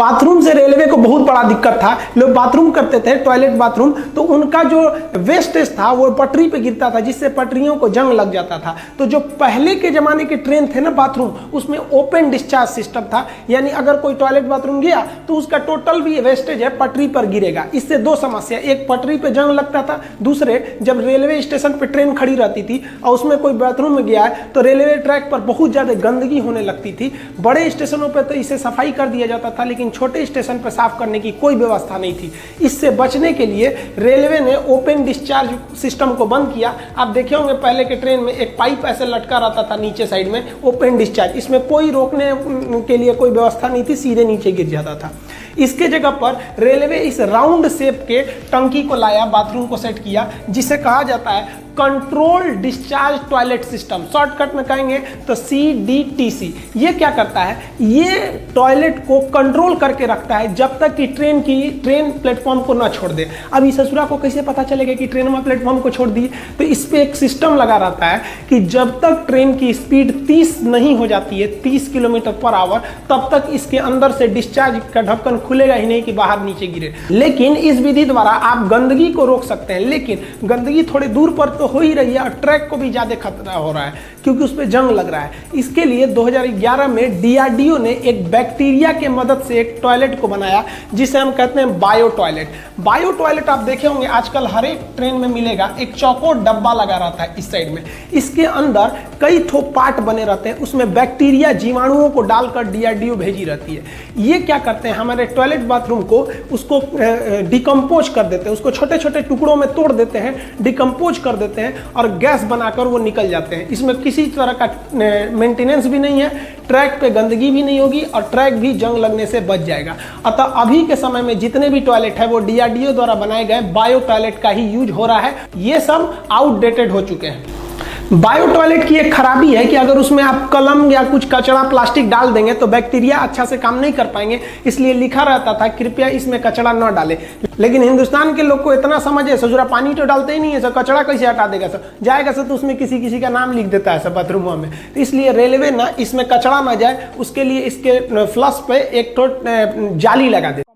Bathroom से railway को बहुत बड़ा दिक्कत था। लोग बाथरूम करते थे, टॉयलेट बाथरूम, तो उनका जो वेस्टेज था वो पटरी पे गिरता था, जिससे पटरियों को जंग लग जाता था। तो जो पहले के जमाने के ट्रेन थे ना बाथरूम, उसमें ओपन डिस्चार्ज सिस्टम था, यानी अगर कोई टॉयलेट बाथरूम गया तो उसका टोटल भी वेस्टेज है पटरी पर गिरेगा। इससे दो समस्या, एक पटरी पे जंग लगता था, दूसरे जब रेलवे स्टेशन पे ट्रेन खड़ी रहती थी और उसमें कोई बाथरूम में गया है तो रेलवे ट्रैक पर बहुत ज्यादा गंदगी होने लगती थी। बड़े स्टेशनों पर तो इसे सफाई कर दिया जाता था, लेकिन छोटे स्टेशन पर साफ करने की कोई व्यवस्था नहीं थी। इससे बचने के लिए रेलवे ने ओपन डिस्चार्ज सिस्टम को बंद किया। आप देखे होंगे पहले के ट्रेन में एक पाइप ऐसे लटका रहता था नीचे साइड में, ओपन डिस्चार्ज, इसमें कोई रोकने के लिए कोई व्यवस्था नहीं थी, सीधे नीचे गिर जाता था। इसके जगह पर रेलवे इस राउंड शेप के टंकी को लाया, बाथरूम को सेट किया, जिसे कहा जाता है control discharge toilet system, shortcut में कहेंगे तो CDTC। ये क्या करता है, ये टॉयलेट को कंट्रोल करके रखता है जब तक कि ट्रेन प्लेटफॉर्म को ना छोड़ दे। अब इस ससुरा को कैसे पता चलेगा कि ट्रेन में प्लेटफॉर्म को छोड़ दी? तो इस पे एक सिस्टम लगा रहता है कि जब तक ट्रेन की स्पीड 30 नहीं हो जाती है, 30 किलोमीटर पर आवर, तब तक इसके अंदर से डिस्चार्ज का ढक्कन खुलेगा ही नहीं कि बाहर नीचे गिरे। लेकिन इस विधि द्वारा आप गंदगी को रोक सकते हैं, लेकिन गंदगी थोड़ी दूर पर तो हो ही रही है और ट्रैक को भी ज्यादा खतरा हो रहा है क्योंकि उस पर जंग लग रहा है। इसके लिए 2011 में DRDO ने एक बैक्टीरिया के मदद से एक टॉयलेट को बनाया जिसे हम कहते हैं बायो टॉयलेट। बायो टॉयलेट आप देखे होंगे आजकल हर एक ट्रेन में मिलेगा, एक चौकोर डब्बा लगा रहता है इस साइड में, इसके अंदर कई ठो पार्ट बने रहते हैं, उसमें बैक्टीरिया जीवाणुओं को डालकर DRDO भेजी रहती है। ये क्या करते हैं, हमारे टॉयलेट बाथरूम को उसको डिकम्पोज कर देते हैं, उसको छोटे छोटे टुकड़ों में तोड़ देते हैं, डिकम्पोज कर देते हैं और गैस बनाकर वो निकल जाते हैं। इसमें किसी तरह का मेंटेनेंस भी नहीं है, ट्रैक पे गंदगी भी नहीं होगी और ट्रैक भी जंग लगने से बच जाएगा। अतः अभी के समय में जितने भी टॉयलेट है वो DRDO द्वारा बनाए गए बायो टॉयलेट का ही यूज हो रहा है। ये सब आउटडेटेड हो चुके हैं। बायो टॉयलेट की एक खराबी है कि अगर उसमें आप कलम या कुछ कचरा प्लास्टिक डाल देंगे तो बैक्टीरिया अच्छा से काम नहीं कर पाएंगे, इसलिए लिखा रहता था कृपया इसमें कचरा न डालें। लेकिन हिंदुस्तान के लोग को इतना समझ है, ससुरा पानी तो डालते ही नहीं है, सर कचरा कैसे हटा देगा, सर जाएगा सर तो उसमें किसी का नाम लिख देता है सब बाथरूमों में। तो इसलिए रेलवे ना इसमें कचरा ना जाए उसके लिए इसके फ्लश पे एक तो जाली लगा दे।